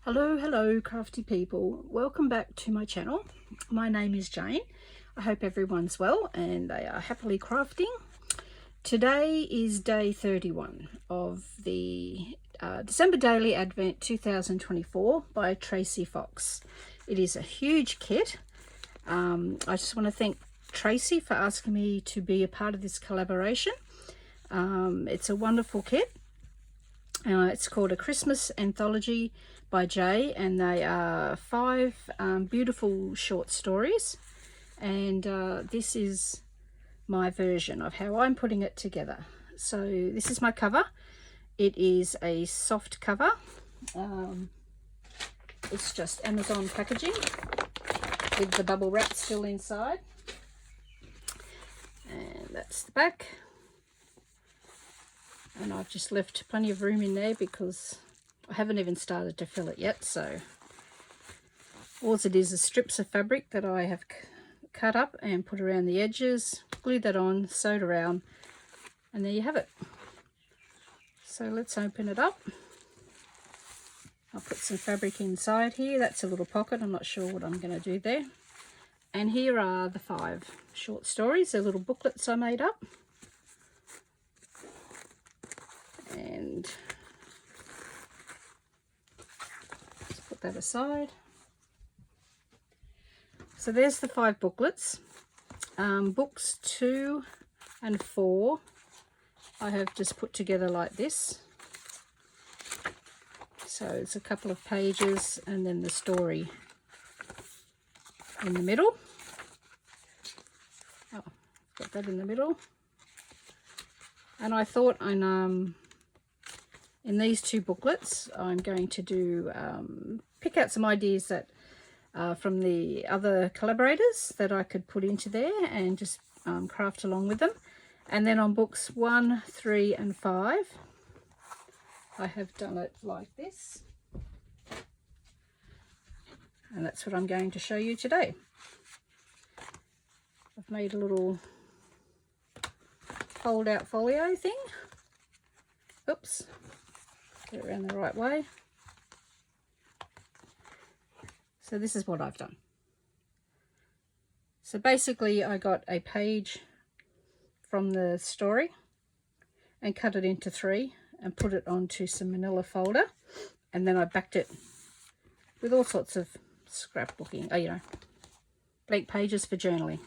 Hello crafty people, welcome back to my channel. My name is Jane. I hope everyone's well and they are happily crafting. Today is day 31 of the December Daily Advent 2024 by Tracy Fox. It is a huge kit. I just want to thank Tracy for asking me to be a part of this collaboration. It's a wonderful kit. It's called A Christmas Anthology by Jay, and they are 5 beautiful short stories, and this is my version of how I'm putting it together. So this is my cover. It is a soft cover. It's just Amazon packaging with the bubble wrap still inside, and that's the back. And I've just left plenty of room in there because I haven't even started to fill it yet. So all it is strips of fabric that I have cut up and put around the edges, glued that on, sewed around, and there you have it. So let's open it up. I'll put some fabric inside here. That's a little pocket. I'm not sure what I'm going to do there. And here are the 5 short stories. They're little booklets I made up. And let's put that aside. So there's the 5 booklets. Books 2 and 4 I have just put together like this. So it's a couple of pages and then the story in the middle. Oh, got that in the middle. And I thought in these 2 booklets, I'm going to do pick out some ideas that from the other collaborators that I could put into there and just craft along with them. And then on books 1, 3 and 5, I have done it like this. And that's what I'm going to show you today. I've made a little fold out folio thing. Oops. Get it around the right way. So this is what I've done. So basically I got a page from the story and cut it into 3 and put it onto some manila folder, and then I backed it with all sorts of scrapbooking, blank pages for journaling.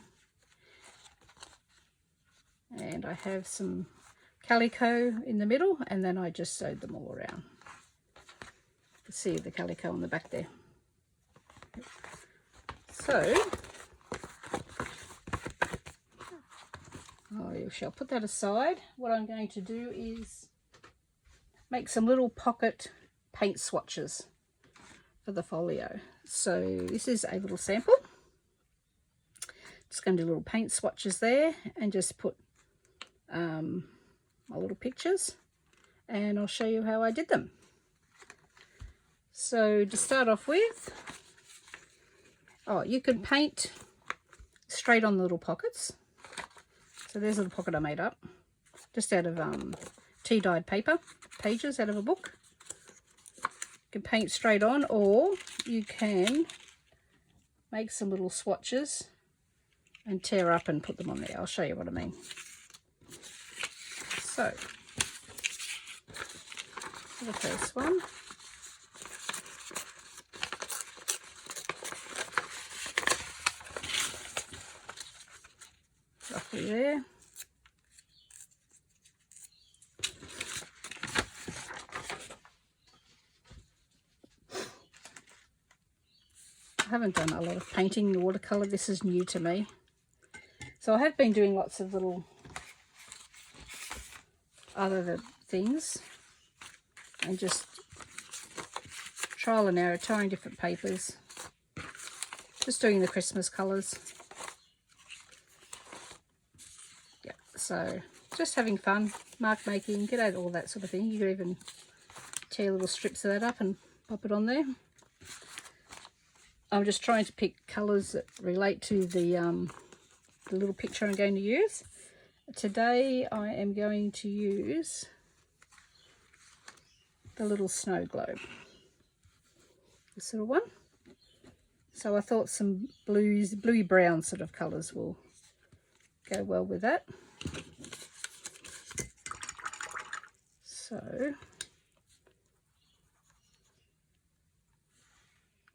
And I have some calico in the middle, and then I just sewed them all around. You can see the calico on the back there. So I shall put that aside. What I'm going to do is make some little pocket paint swatches for the folio. So this is a little sample. Just going to do little paint swatches there and just put my little pictures, and I'll show you how I did them. So to start off with, you can paint straight on the little pockets. So there's a little pocket I made up just out of tea-dyed paper, pages out of a book. You can paint straight on, or you can make some little swatches and tear up and put them on there. I'll show you what I mean. So, for the first one, roughly there. I haven't done a lot of painting in watercolour. This is new to me. So I have been doing lots of little other things and just trial and error, trying different papers, just doing the Christmas colours. Yeah, so just having fun, mark making, get out all that sort of thing. You could even tear little strips of that up and pop it on there. I'm just trying to pick colours that relate to the little picture I'm going to use. Today I am going to use the little snow globe. this little one. So I thought some bluey brown sort of colours will go well with that. So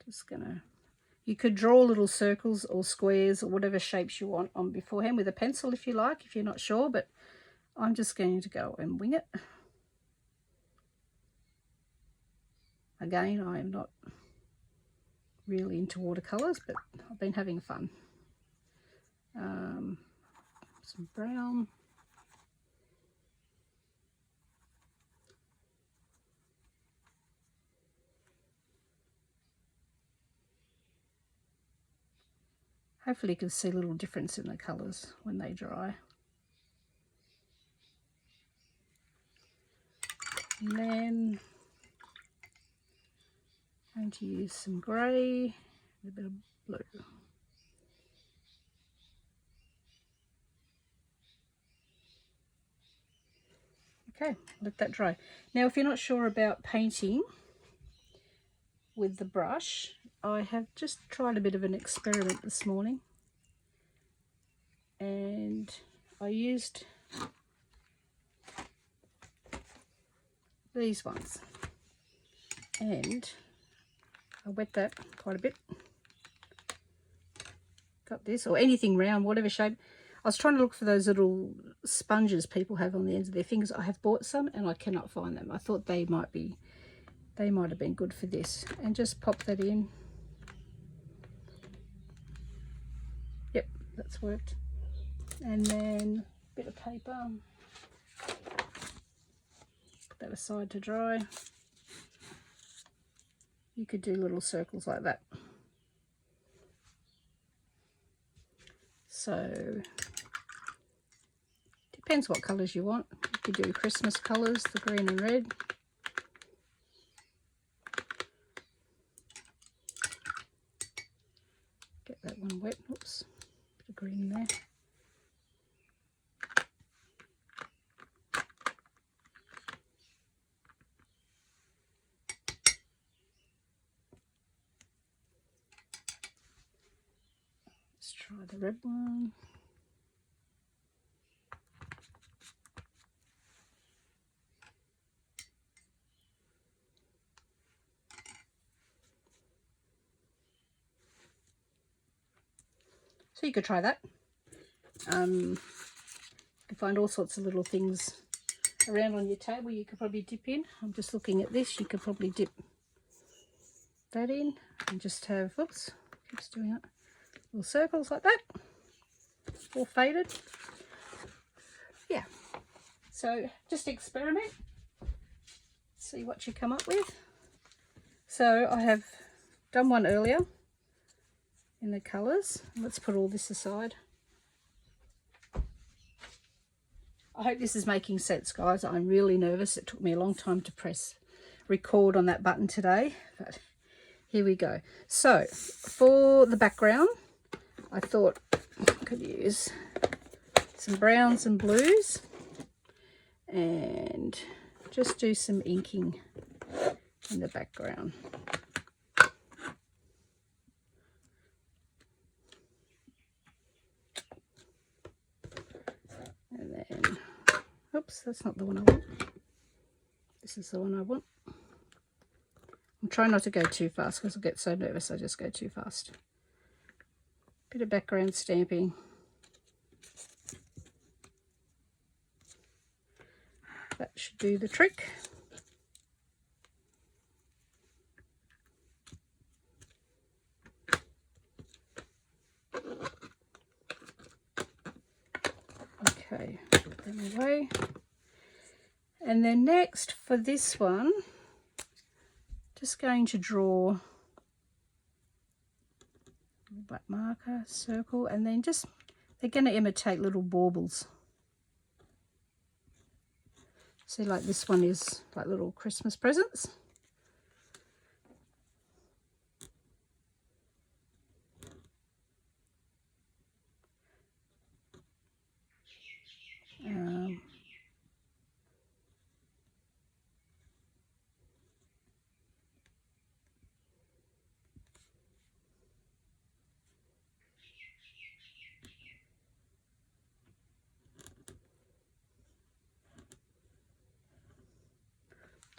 just gonna, you could draw little circles or squares or whatever shapes you want on beforehand with a pencil if you like, if you're not sure, but I'm just going to go and wing it. Again, I am not really into watercolours, but I've been having fun. Some brown. Hopefully you can see a little difference in the colours when they dry. And then I'm going to use some grey and a bit of blue. Okay, let that dry. Now if you're not sure about painting with the brush, I have just tried a bit of an experiment this morning, and I used these ones, and I wet that quite a bit. Got this, or anything round, whatever shape. I was trying to look for those little sponges people have on the ends of their fingers. I have bought some and I cannot find them. I thought they might have been good for this. And just pop that in. Yep, that's worked. And then a bit of paper. Put that aside to dry. You could do little circles like that. So depends what colours you want. You could do Christmas colours, the green and red. Get that one wet. Oops, bit of green in there. Let's try the red one. So you could try that. You can find all sorts of little things around on your table you could probably dip in. I'm just looking at this. You could probably dip that in and just have, oops, keeps doing it, little circles like that, all faded. Yeah, so just experiment, see what you come up with. So I have done one earlier in the colours. Let's put all this aside. I hope this is making sense, guys. I'm really nervous. It took me a long time to press record on that button today, but here we go. So for the background, I thought I could use some browns and blues and just do some inking in the background. And then, oops, that's not the one I want. This is the one I want. I'm trying not to go too fast because I get so nervous I just go too fast. Bit of background stamping. That should do the trick. Okay, put them away. And then next for this one, just going to draw a black marker, circle, and then just, they're going to imitate little baubles. See, like this one is like little Christmas presents.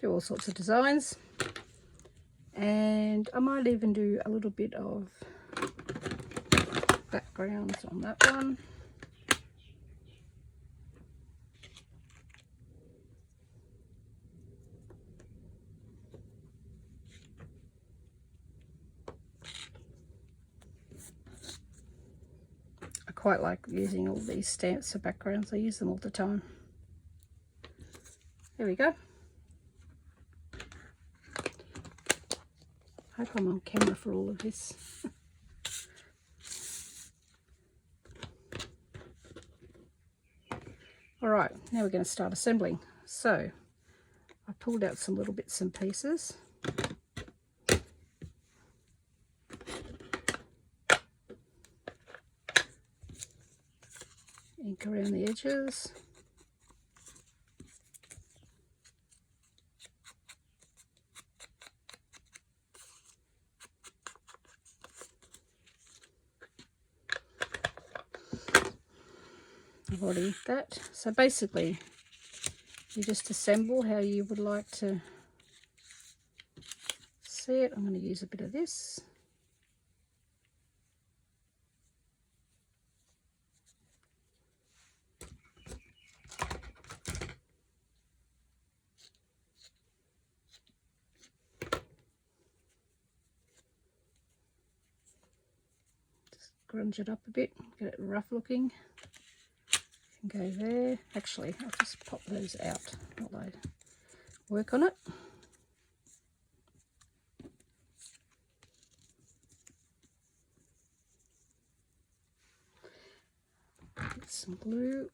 do all sorts of designs. And I might even do a little bit of backgrounds on that one. I quite like using all these stamps for backgrounds. I use them all the time. There we go. Hope I'm on camera for all of this. Alright, now we're going to start assembling. So, I pulled out some little bits and pieces. Ink around the edges. I've already inked that. So basically, you just assemble how you would like to see it. I'm going to use a bit of this. Just grunge it up a bit, get it rough looking. Go there. Actually, I'll just pop those out while I work on it. Get some glue.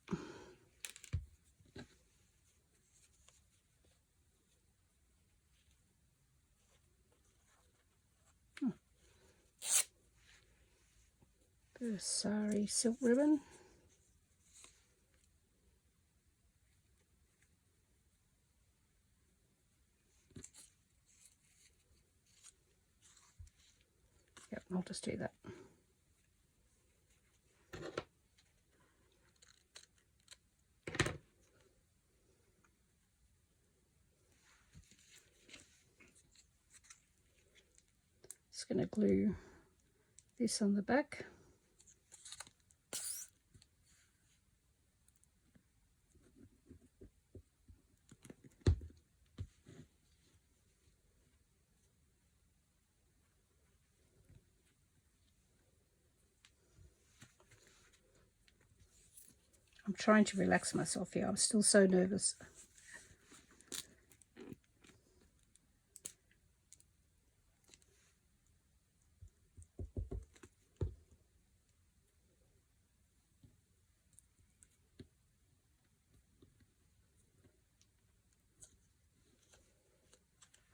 Bit of sari silk ribbon. Yep, I'll just do that. Just going to glue this on the back. I'm trying to relax myself here. I'm still so nervous.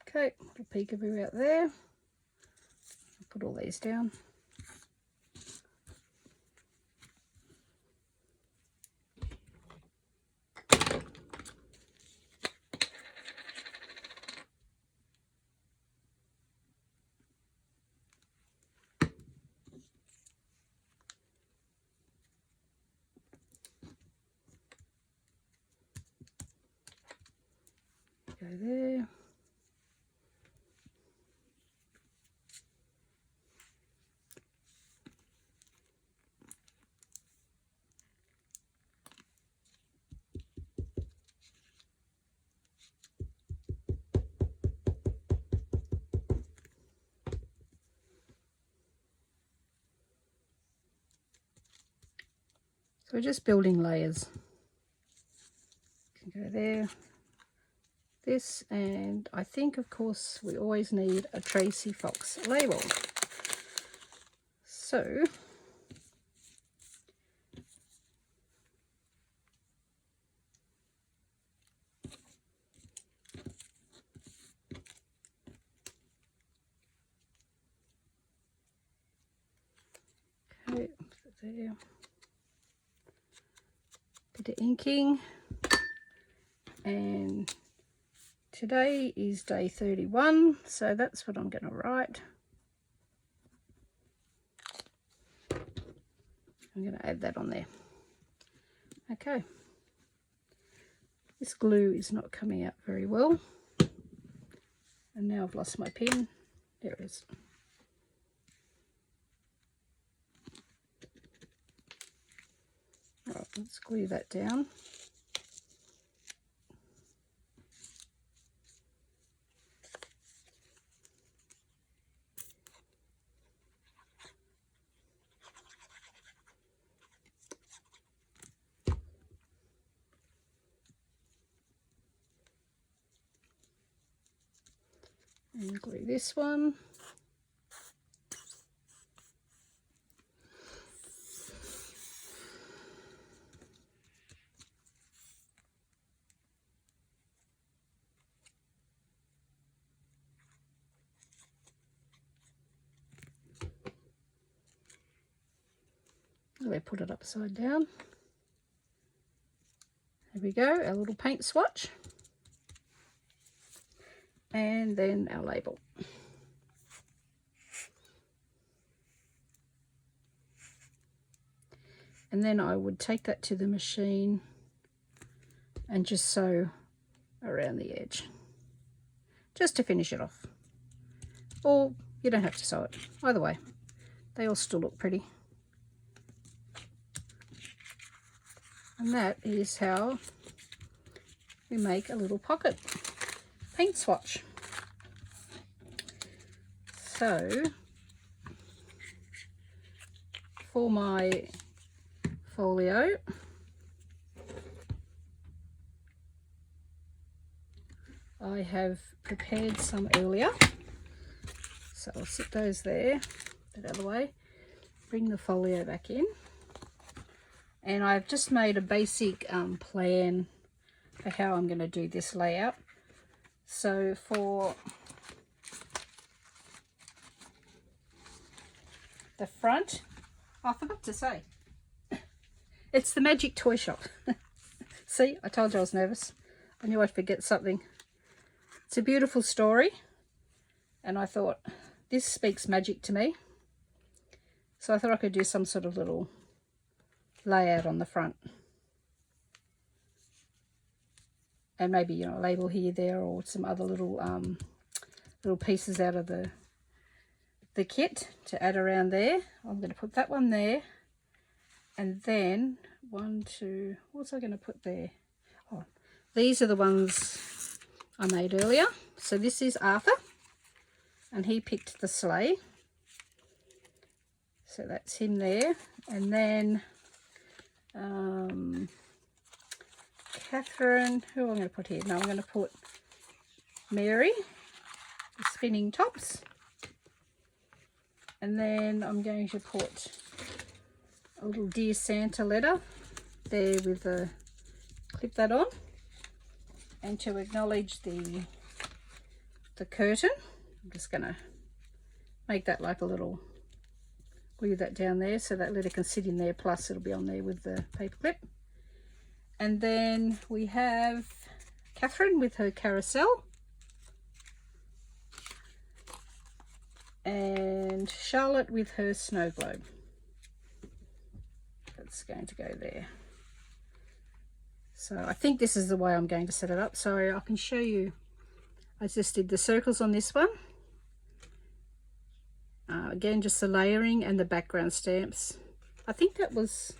Okay, little peekaboo out there. I'll put all these down. Go there. So we're just building layers. You can go there, this, and I think of course we always need a Tracy Fox label. So okay, put it there. Bit of inking, and today is day 31, so that's what I'm going to write. I'm going to add that on there. Okay, this glue is not coming out very well. And now I've lost my pin. There it is. Right, let's glue that down. And glue this one. We'll put it upside down. There we go, our little paint swatch. And then our label. And then I would take that to the machine and just sew around the edge, just to finish it off. Or you don't have to sew it, either way. They all still look pretty. And that is how we make a little pocket paint swatch. So for my folio, I have prepared some earlier, so I'll sit those there, that out of the way, bring the folio back in, and I've just made a basic plan for how I'm going to do this layout. So for the front, I forgot to say, it's the Magic Toyshop. See, I told you I was nervous. I knew I'd forget something. It's a beautiful story, and I thought this speaks magic to me. So I thought I could do some sort of little layout on the front. And maybe, you know, a label here, there, or some other little little pieces out of the kit to add around there. I'm going to put that one there, and then what's I going to put there? Oh, these are the ones I made earlier. So this is Arthur, and he picked the sleigh, so that's him there. And then Catherine, who am I going to put here? No, I'm going to put Mary, the spinning tops. And then I'm going to put a little Dear Santa letter there with the, clip that on. And to acknowledge the curtain, I'm just going to make that like a little, glue that down there so that letter can sit in there, plus it'll be on there with the paper clip. And then we have Catherine with her carousel, and Charlotte with her snow globe. That's going to go there. So I think this is the way I'm going to set it up. So I can show you, I just did the circles on this one. Again, just the layering and the background stamps. I think that was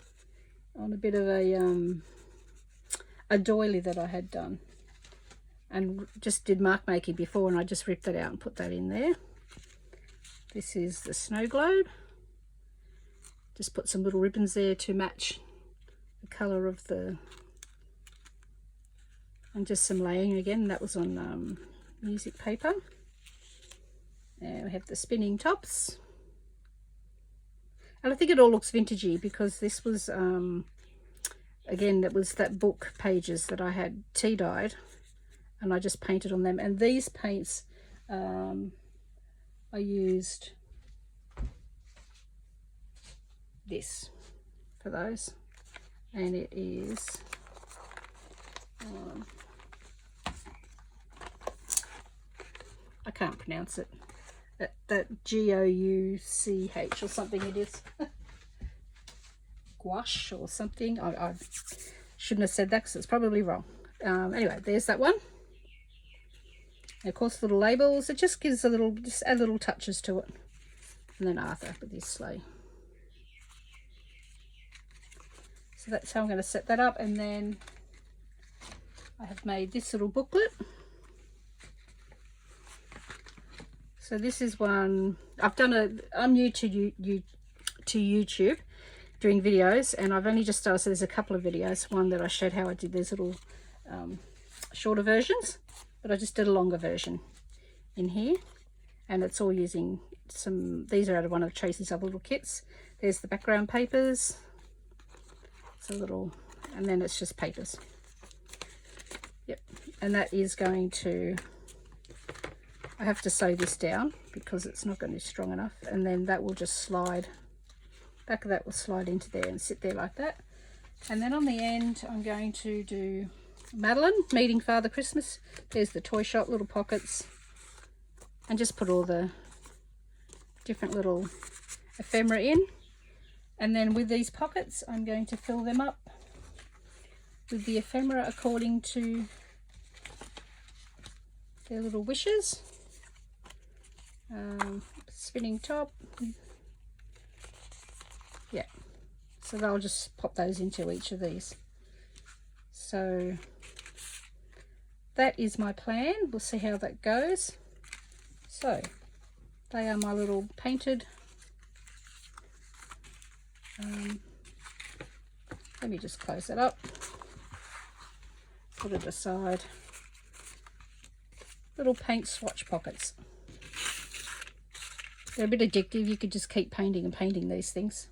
on a bit of a doily that I had done, and just did mark making before, and I just ripped that out and put that in there. This is the snow globe. Just put some little ribbons there to match the colour of the, and just some layering again. That was on music paper. And we have the spinning tops, and I think it all looks vintagey because this was again, that was that book pages that I had tea dyed, and I just painted on them. And these paints I used this for those, and it is I can't pronounce it, that G-O-U-C-H or something it is. Gouache or something. I shouldn't have said that because it's probably wrong. Anyway, there's that one. And of course, little labels. It just gives a little, just add little touches to it. And then Arthur with his sleigh. So that's how I'm going to set that up. And then I have made this little booklet. So this is one I've done. I'm new to YouTube doing videos, and I've only just started. So there's a couple of videos. One that I showed how I did these little shorter versions, but I just did a longer version in here, and it's all using some. These are out of one of Tracy's other little kits. There's the background papers. It's a little, and then it's just papers. Yep, and that is going to. I have to sew this down because it's not going to be strong enough, and then that will just slide. Back of that will slide into there and sit there like that. And then on the end, I'm going to do Madeline meeting Father Christmas. There's the Toyshop little pockets, and just put all the different little ephemera in. And then with these pockets, I'm going to fill them up with the ephemera according to their little wishes. Spinning top. Yeah, so I'll just pop those into each of these. So that is my plan. We'll see how that goes. So they are my little painted. Let me just close it up, put it aside. Little paint swatch pockets. They're a bit addictive. You could just keep painting and painting these things.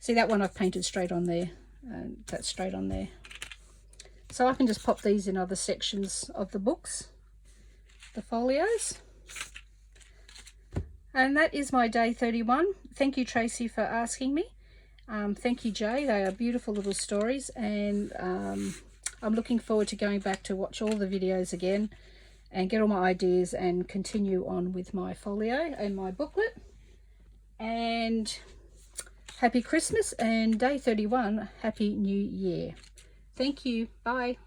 See, that one I've painted straight on there, and that's straight on there. So I can just pop these in other sections of the books, the folios. And that is my day 31. Thank you, Tracy, for asking me. Thank you, Jay. They are beautiful little stories, and I'm looking forward to going back to watch all the videos again and get all my ideas and continue on with my folio and my booklet. And happy Christmas, and day 31, happy New Year. Thank you. Bye.